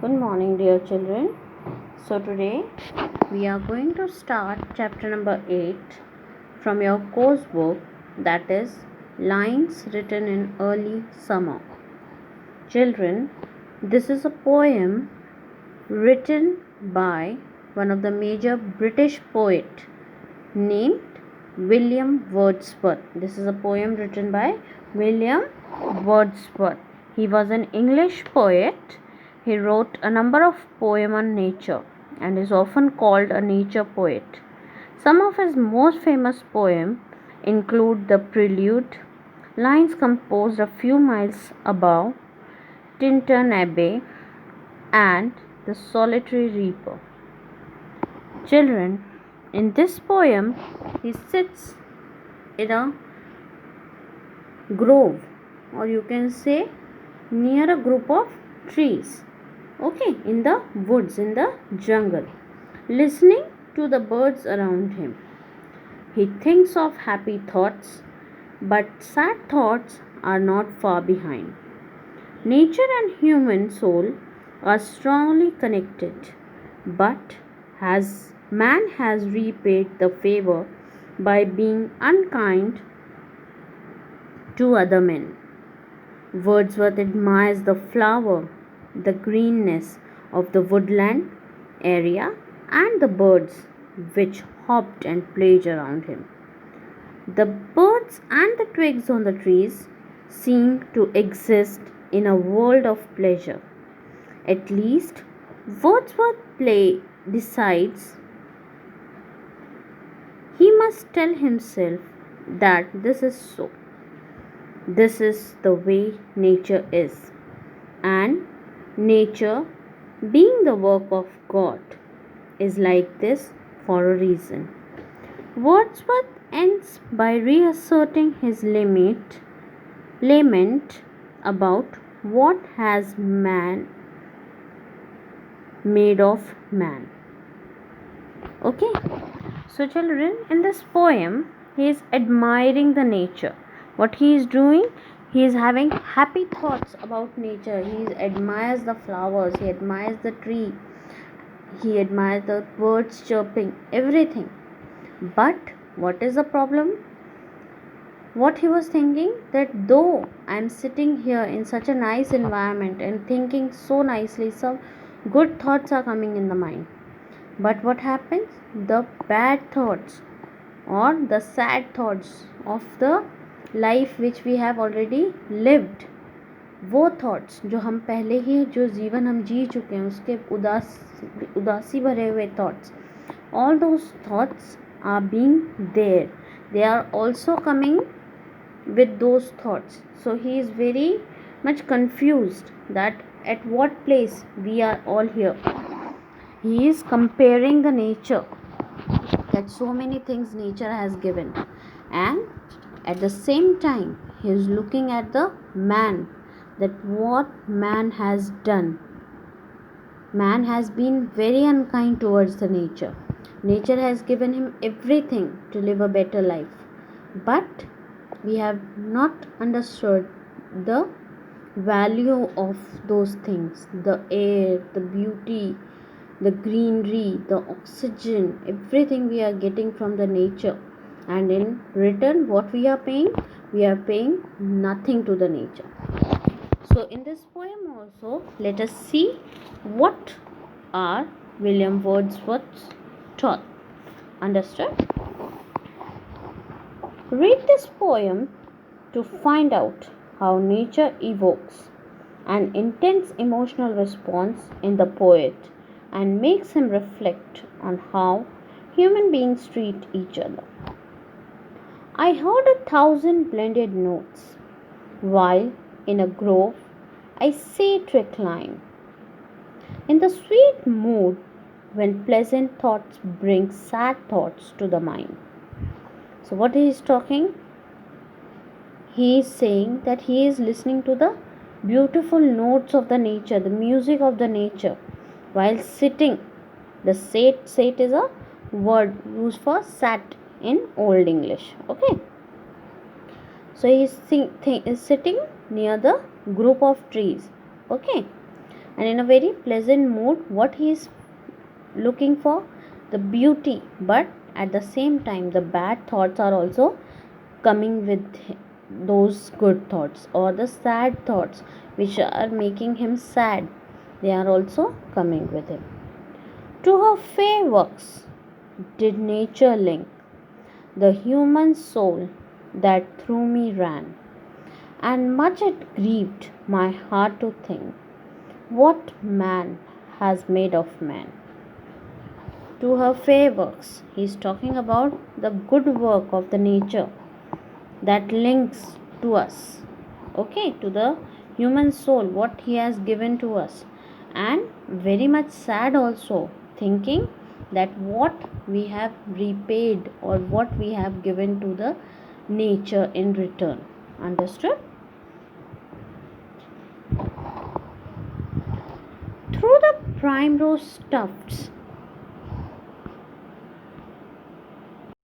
Good morning, dear children. So, today we are going to start chapter number 8 from your course book, that is Lines Written in Early Summer. Children, this is a poem written by one of the major British poet named William Wordsworth. This is a poem written by William Wordsworth. He was an English poet. He wrote a number of poems on nature and is often called a nature poet. Some of his most famous poems include The Prelude, lines composed a few miles above Tintern Abbey, and The Solitary Reaper. Children, in this poem, he sits in a grove, or you can say near a group of trees, okay, in the woods, in the jungle, listening to the birds around him. He thinks of happy thoughts, but sad thoughts are not far behind. Nature and human soul are strongly connected, but man has repaid the favor by being unkind to other men. Wordsworth admires the flower, the greenness of the woodland area, and the birds which hopped and played around him. The birds and the twigs on the trees seem to exist in a world of pleasure. At least, Wordsworth decides he must tell himself that this is so. This is the way nature is, and nature, being the work of God, is like this for a reason. Wordsworth ends by reasserting his lament about what has man made of man. Okay, so children, in this poem, he is admiring the nature. What he is doing, he is having happy thoughts about nature. He admires the flowers, he admires the tree, he admires the birds chirping, everything. But what is the problem? What he was thinking, that though I am sitting here in such a nice environment and thinking so nicely, some good thoughts are coming in the mind. But what happens? The bad thoughts or the sad thoughts of the life which we have already lived, वो thoughts जो हम पहले ही जो जीवन हम जी चुके हैं उसके उदासी भरे हुए thoughts, all those thoughts are being there. They are also coming with those thoughts. So he is very much confused that at what place we are all here. He is comparing the nature, that so many things nature has given, and at the same time he is looking at the man, that what man has done. Man has been very unkind towards the nature. Nature has given him everything to live a better life, but we have not understood the value of those things, the air, the beauty, the greenery, the oxygen, everything we are getting from the nature, and in return what we are paying? We are paying nothing to the nature. So in this poem also, let us see what are William Wordsworth's thought. Understood? Read this poem to find out how nature evokes an intense emotional response in the poet and makes him reflect on how human beings treat each other. I heard 1,000 blended notes, while in a grove I sate recline, in the sweet mood when pleasant thoughts bring sad thoughts to the mind. So what he is talking? He is saying that he is listening to the beautiful notes of the nature, the music of the nature, while sitting. The sate is a word used for sat in Old English. Okay. So he is sitting near the group of trees. Okay. and in a very pleasant mood. What he is looking for? The beauty, but at the same time the bad thoughts are also coming with those good thoughts, or the sad thoughts which are making him sad, they are also coming with him. To her fair works did nature link the human soul that through me ran, and much it grieved my heart to think what man has made of man. To her fair works, he is talking about the good work of the nature that links to us, okay, to the human soul, what he has given to us, and very much sad also, thinking that what we have repaid or what we have given to the nature in return. Understood? Through the primrose tufts